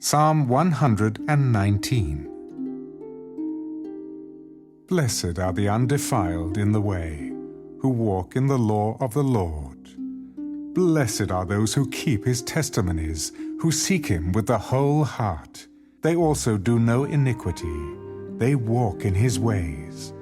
Psalm 119. Blessed are the undefiled in the way, who walk in the law of the Lord. Blessed are those who keep his testimonies, who seek him with the whole heart. They also do no iniquity. They walk in his ways.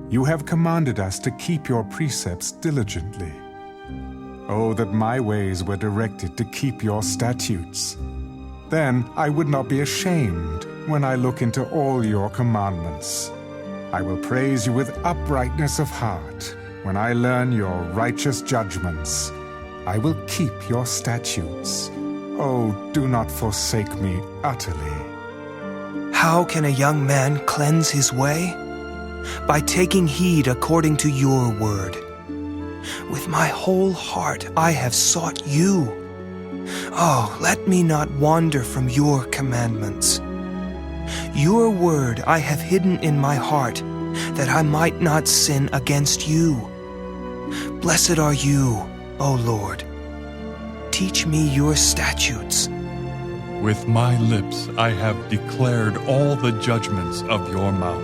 You have commanded us to keep your precepts diligently. Oh, that my ways were directed to keep your statutes. Then I would not be ashamed when I look into all your commandments. I will praise you with uprightness of heart when I learn your righteous judgments. I will keep your statutes. Oh, do not forsake me utterly. How can a young man cleanse his way? By taking heed according to your word. With my whole heart I have sought you. Oh, let me not wander from your commandments. Your word I have hidden in my heart, that I might not sin against you. Blessed are you, O Lord. Teach me your statutes. With my lips I have declared all the judgments of your mouth.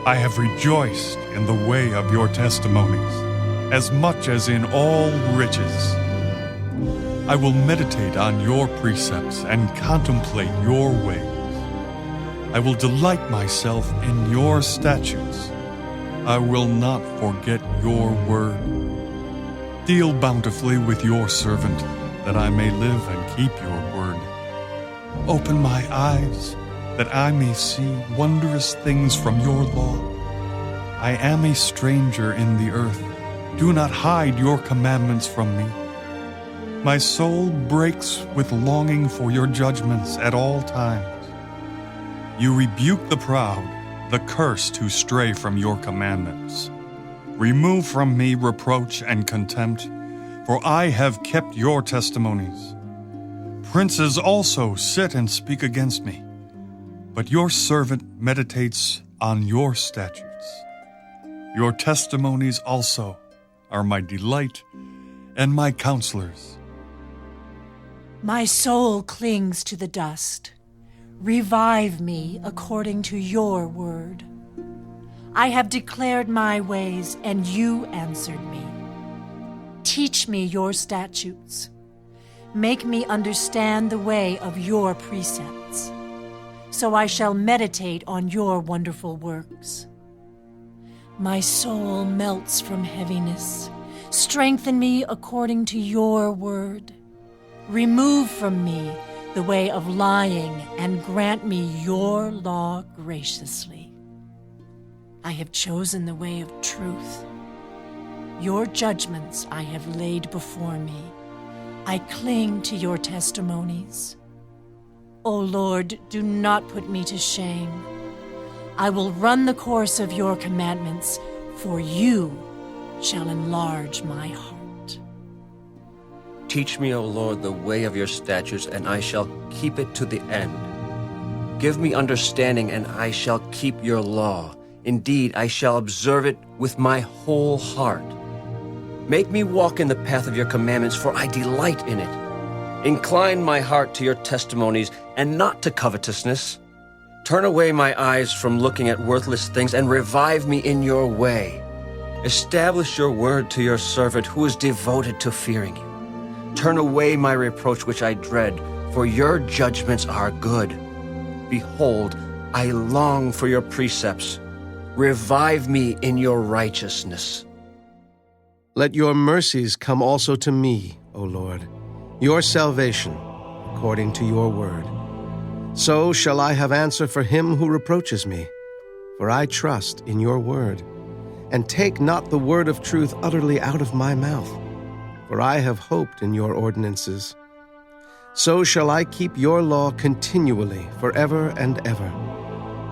I have rejoiced in the way of your testimonies, as much as in all riches. I will meditate on your precepts and contemplate your ways. I will delight myself in your statutes. I will not forget your word. Deal bountifully with your servant, that I may live and keep your word. Open my eyes, that I may see wondrous things from your law. I am a stranger in the earth. Do not hide your commandments from me. My soul breaks with longing for your judgments at all times. You rebuke the proud, the cursed who stray from your commandments. Remove from me reproach and contempt, for I have kept your testimonies. Princes also sit and speak against me, but your servant meditates on your statutes. Your testimonies also are my delight and my counselors. My soul clings to the dust. Revive me according to your word. I have declared my ways, and you answered me. Teach me your statutes. Make me understand the way of your precepts, so I shall meditate on your wonderful works. My soul melts from heaviness. Strengthen me according to your word. Remove from me the way of lying, and grant me your law graciously. I have chosen the way of truth. Your judgments I have laid before me. I cling to your testimonies. O Lord, do not put me to shame. I will run the course of your commandments, for you shall enlarge my heart. Teach me, O Lord, the way of your statutes, and I shall keep it to the end. Give me understanding, and I shall keep your law. Indeed, I shall observe it with my whole heart. Make me walk in the path of your commandments, for I delight in it. Incline my heart to your testimonies, and not to covetousness. Turn away my eyes from looking at worthless things, and revive me in your way. Establish your word to your servant, who is devoted to fearing you. Turn away my reproach which I dread, for your judgments are good. Behold, I long for your precepts. Revive me in your righteousness. Let your mercies come also to me, O Lord, your salvation, according to your word. So shall I have answer for him who reproaches me, for I trust in your word. And take not the word of truth utterly out of my mouth, for I have hoped in your ordinances. So shall I keep your law continually, forever and ever.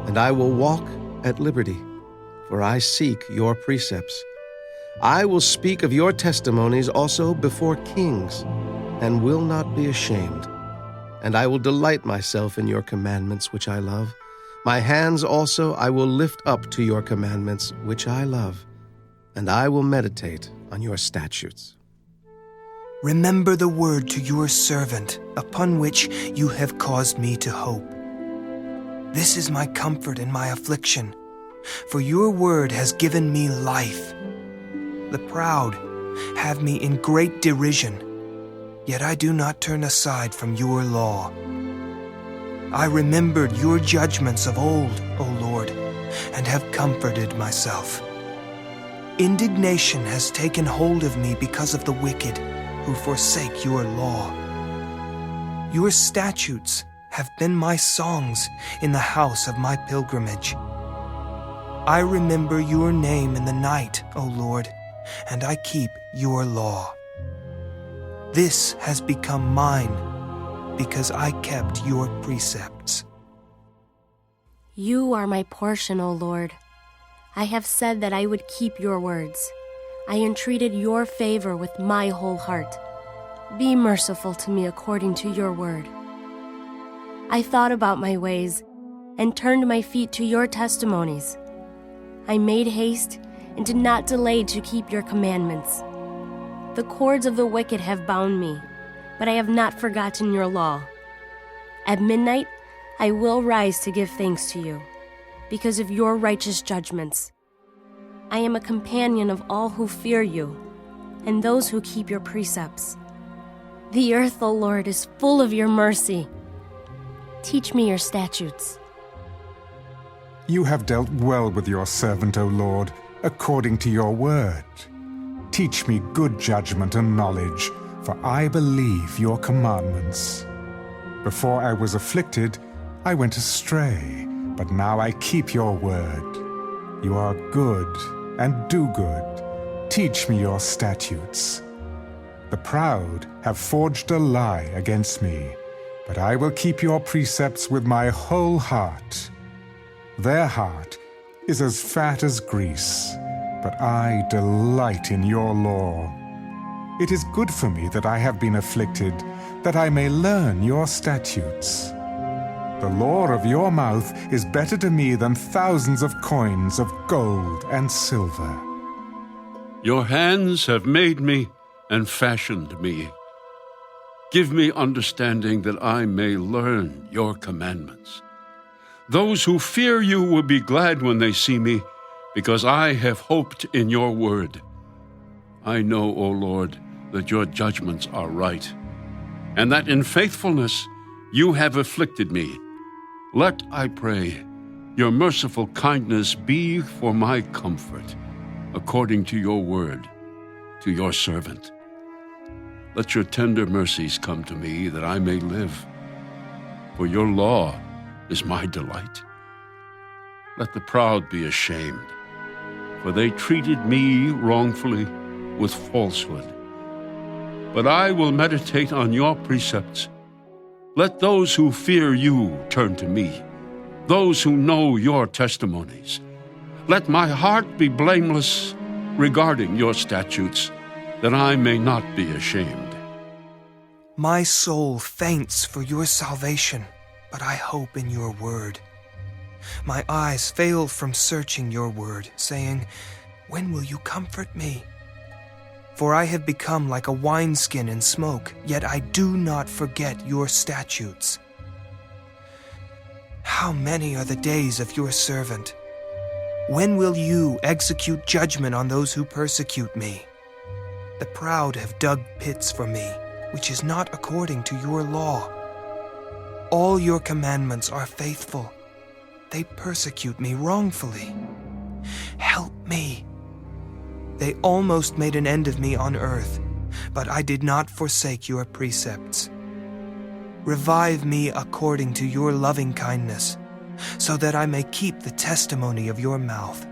And I will walk at liberty, for I seek your precepts. I will speak of your testimonies also before kings, and will not be ashamed. And I will delight myself in your commandments, which I love. My hands also I will lift up to your commandments, which I love, and I will meditate on your statutes. Remember the word to your servant, upon which you have caused me to hope. This is my comfort in my affliction, for your word has given me life. The proud have me in great derision, yet I do not turn aside from your law. I remembered your judgments of old, O Lord, and have comforted myself. Indignation has taken hold of me because of the wicked who forsake your law. Your statutes have been my songs in the house of my pilgrimage. I remember your name in the night, O Lord, and I keep your law. This has become mine because I kept your precepts. You are my portion, O Lord. I have said that I would keep your words. I entreated your favor with my whole heart. Be merciful to me according to your word. I thought about my ways and turned my feet to your testimonies. I made haste and did not delay to keep your commandments. The cords of the wicked have bound me, but I have not forgotten your law. At midnight, I will rise to give thanks to you, because of your righteous judgments. I am a companion of all who fear you, and those who keep your precepts. The earth, O Lord, is full of your mercy. Teach me your statutes. You have dealt well with your servant, O Lord, according to your word. Teach me good judgment and knowledge, for I believe your commandments. Before I was afflicted, I went astray, but now I keep your word. You are good and do good. Teach me your statutes. The proud have forged a lie against me, but I will keep your precepts with my whole heart. Their heart is as fat as grease, but I delight in your law. It is good for me that I have been afflicted, that I may learn your statutes. The law of your mouth is better to me than thousands of coins of gold and silver. Your hands have made me and fashioned me. Give me understanding that I may learn your commandments. Those who fear you will be glad when they see me, because I have hoped in your word. I know, O Lord, that your judgments are right, and that in faithfulness you have afflicted me. Let, I pray, your merciful kindness be for my comfort, according to your word, to your servant. Let your tender mercies come to me, that I may live, for your law is my delight. Let the proud be ashamed, for they treated me wrongfully with falsehood. But I will meditate on your precepts. Let those who fear you turn to me, those who know your testimonies. Let my heart be blameless regarding your statutes, that I may not be ashamed. My soul faints for your salvation, but I hope in your word. My eyes fail from searching your word, saying, when will you comfort me? For I have become like a wineskin in smoke, yet I do not forget your statutes. How many are the days of your servant? When will you execute judgment on those who persecute me? The proud have dug pits for me, which is not according to your law. All your commandments are faithful. They persecute me wrongfully. Help me. They almost made an end of me on earth, but I did not forsake your precepts. Revive me according to your loving kindness, so that I may keep the testimony of your mouth.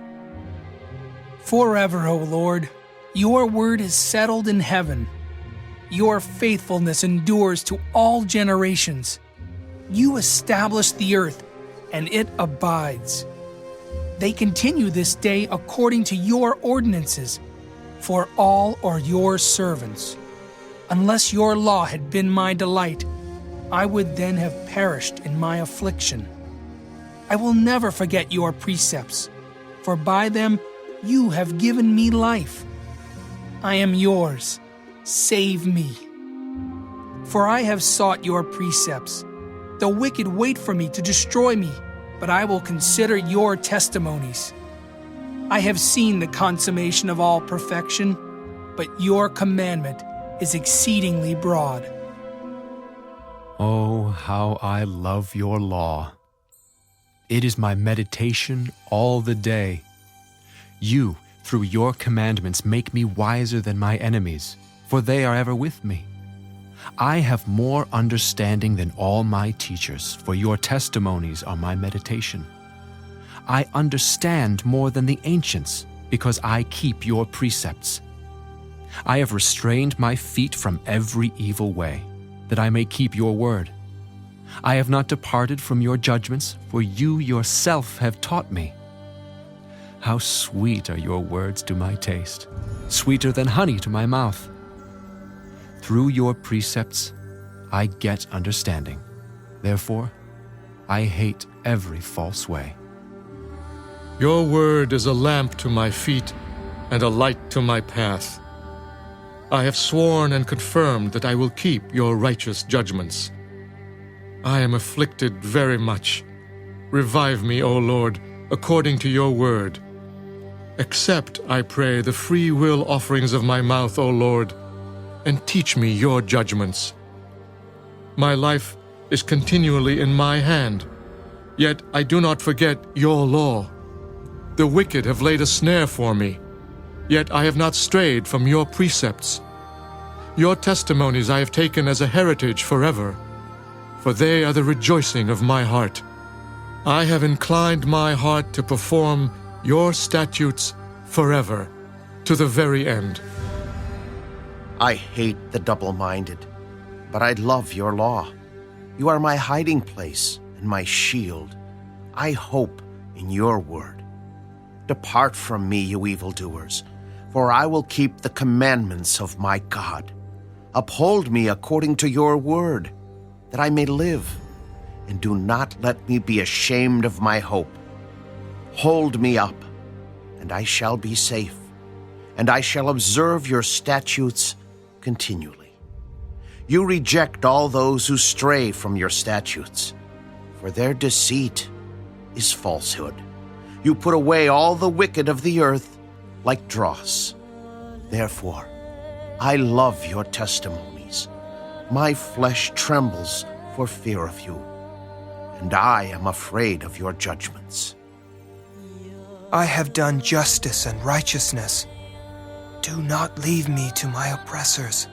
Forever, O Lord, your word is settled in heaven. Your faithfulness endures to all generations. You establish the earth, and it abides. They continue this day according to your ordinances, for all are your servants. Unless your law had been my delight, I would then have perished in my affliction. I will never forget your precepts, for by them you have given me life. I am yours, save me. For I have sought your precepts. The wicked wait for me to destroy me, but I will consider your testimonies. I have seen the consummation of all perfection, but your commandment is exceedingly broad. Oh, how I love your law. It is my meditation all the day. You, through your commandments, make me wiser than my enemies, for they are ever with me. I have more understanding than all my teachers, for your testimonies are my meditation. I understand more than the ancients, because I keep your precepts. I have restrained my feet from every evil way, that I may keep your word. I have not departed from your judgments, for you yourself have taught me. How sweet are your words to my taste, sweeter than honey to my mouth. Through your precepts, I get understanding. Therefore, I hate every false way. Your word is a lamp to my feet and a light to my path. I have sworn and confirmed that I will keep your righteous judgments. I am afflicted very much. Revive me, O Lord, according to your word. Accept, I pray, the free will offerings of my mouth, O Lord, and teach me your judgments. My life is continually in my hand, yet I do not forget your law. The wicked have laid a snare for me, yet I have not strayed from your precepts. Your testimonies I have taken as a heritage forever, for they are the rejoicing of my heart. I have inclined my heart to perform your statutes forever, to the very end. I hate the double-minded, but I love your law. You are my hiding place and my shield. I hope in your word. Depart from me, you evildoers, for I will keep the commandments of my God. Uphold me according to your word, that I may live, and do not let me be ashamed of my hope. Hold me up, and I shall be safe, and I shall observe your statutes continually. You reject all those who stray from your statutes, for their deceit is falsehood. You put away all the wicked of the earth like dross. Therefore, I love your testimonies. My flesh trembles for fear of you, and I am afraid of your judgments. I have done justice and righteousness. Do not leave me to my oppressors.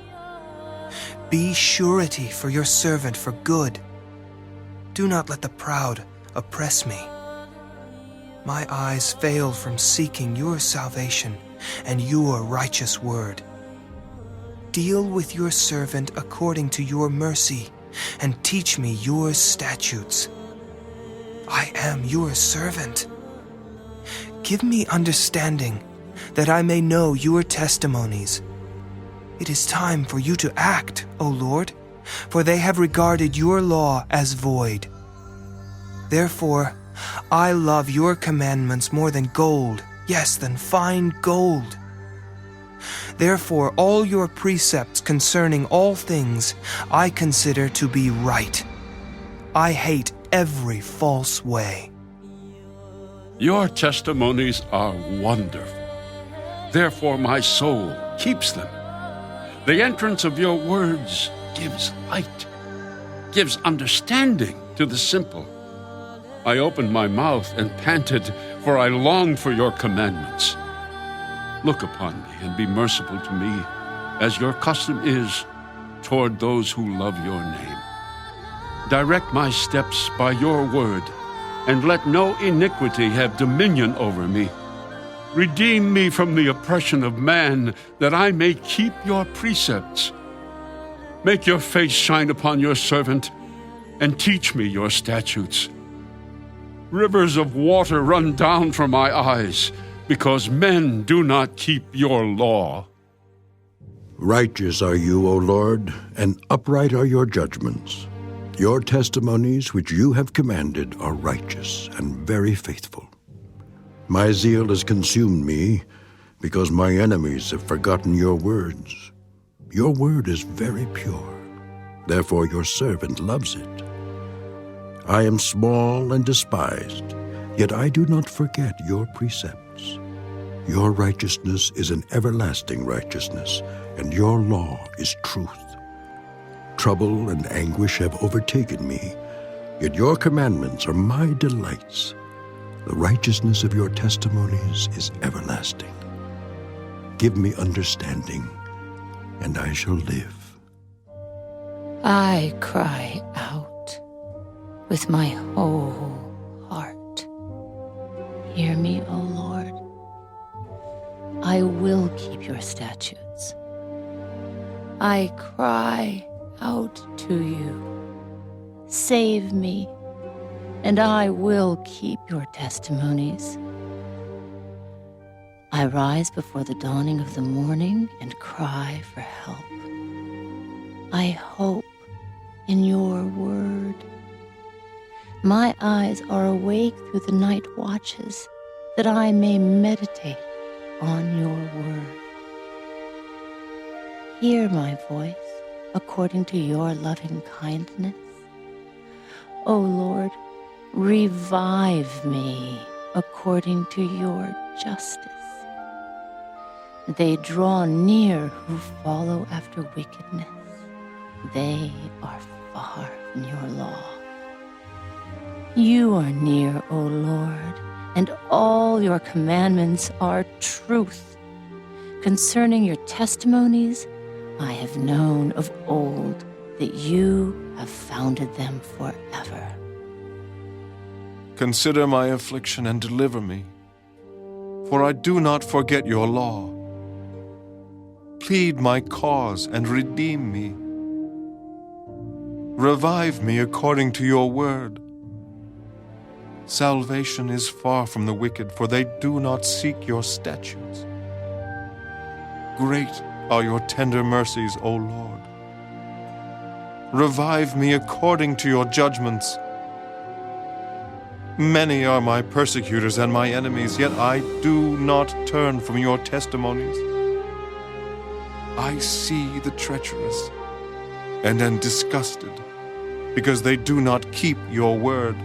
Be surety for your servant for good. Do not let the proud oppress me. My eyes fail from seeking your salvation and your righteous word. Deal with your servant according to your mercy, and teach me your statutes. I am your servant. Give me understanding, that I may know your testimonies. It is time for you to act, O Lord, for they have regarded your law as void. Therefore, I love your commandments more than gold, yes, than fine gold. Therefore, all your precepts concerning all things I consider to be right. I hate every false way. Your testimonies are wonderful. Therefore my soul keeps them. The entrance of your words gives light, gives understanding to the simple. I opened my mouth and panted, for I longed for your commandments. Look upon me and be merciful to me, as your custom is toward those who love your name. Direct my steps by your word, and let no iniquity have dominion over me. Redeem me from the oppression of man, that I may keep your precepts. Make your face shine upon your servant, and teach me your statutes. Rivers of water run down from my eyes, because men do not keep your law. Righteous are you, O Lord, and upright are your judgments. Your testimonies which you have commanded are righteous and very faithful. My zeal has consumed me, because my enemies have forgotten your words. Your word is very pure. Therefore your servant loves it. I am small and despised, yet I do not forget your precepts. Your righteousness is an everlasting righteousness, and your law is truth. Trouble and anguish have overtaken me, yet your commandments are my delights. The righteousness of your testimonies is everlasting. Give me understanding, and I shall live. I cry out with my whole heart. Hear me, O Lord. I will keep your statutes. I cry out to you. Save me, and I will keep your testimonies. I rise before the dawning of the morning and cry for help. I hope in your word. My eyes are awake through the night watches, that I may meditate on your word. Hear my voice according to your loving kindness. O Lord, revive me according to your justice. They draw near who follow after wickedness. They are far from your law. You are near, O Lord, and all your commandments are truth. Concerning your testimonies, I have known of old that you have founded them forever. Consider my affliction and deliver me, for I do not forget your law. Plead my cause and redeem me. Revive me according to your word. Salvation is far from the wicked, for they do not seek your statutes. Great are your tender mercies, O Lord. Revive me according to your judgments. Many are my persecutors and my enemies, yet I do not turn from your testimonies. I see the treacherous and am disgusted, because they do not keep your word.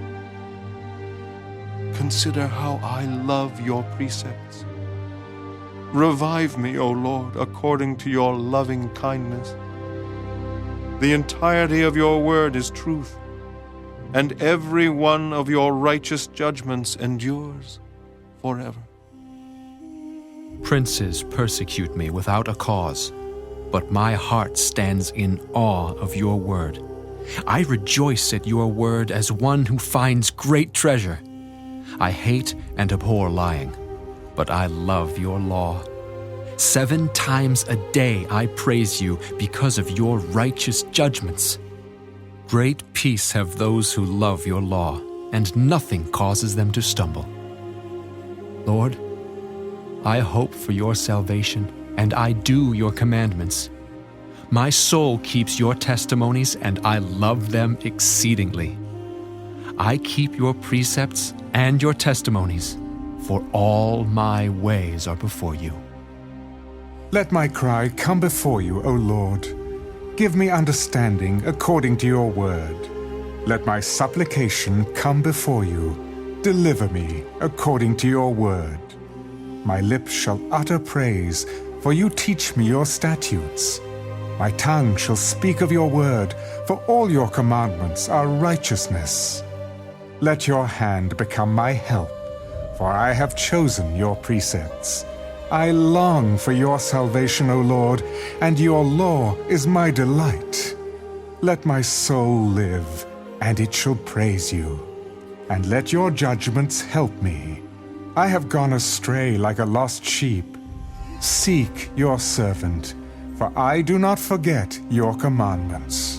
Consider how I love your precepts. Revive me, O Lord, according to your loving kindness. The entirety of your word is truth, and every one of your righteous judgments endures forever. Princes persecute me without a cause, but my heart stands in awe of your word. I rejoice at your word as one who finds great treasure. I hate and abhor lying, but I love your law. 7 times a day I praise you because of your righteous judgments. Great peace have those who love your law, and nothing causes them to stumble. Lord, I hope for your salvation, and I do your commandments. My soul keeps your testimonies, and I love them exceedingly. I keep your precepts and your testimonies, for all my ways are before you. Let my cry come before you, O Lord. Give me understanding according to your word. Let my supplication come before you. Deliver me according to your word. My lips shall utter praise, for you teach me your statutes. My tongue shall speak of your word, for all your commandments are righteousness. Let your hand become my help, for I have chosen your precepts. I long for your salvation, O Lord, and your law is my delight. Let my soul live, and it shall praise you. And let your judgments help me. I have gone astray like a lost sheep. Seek your servant, for I do not forget your commandments.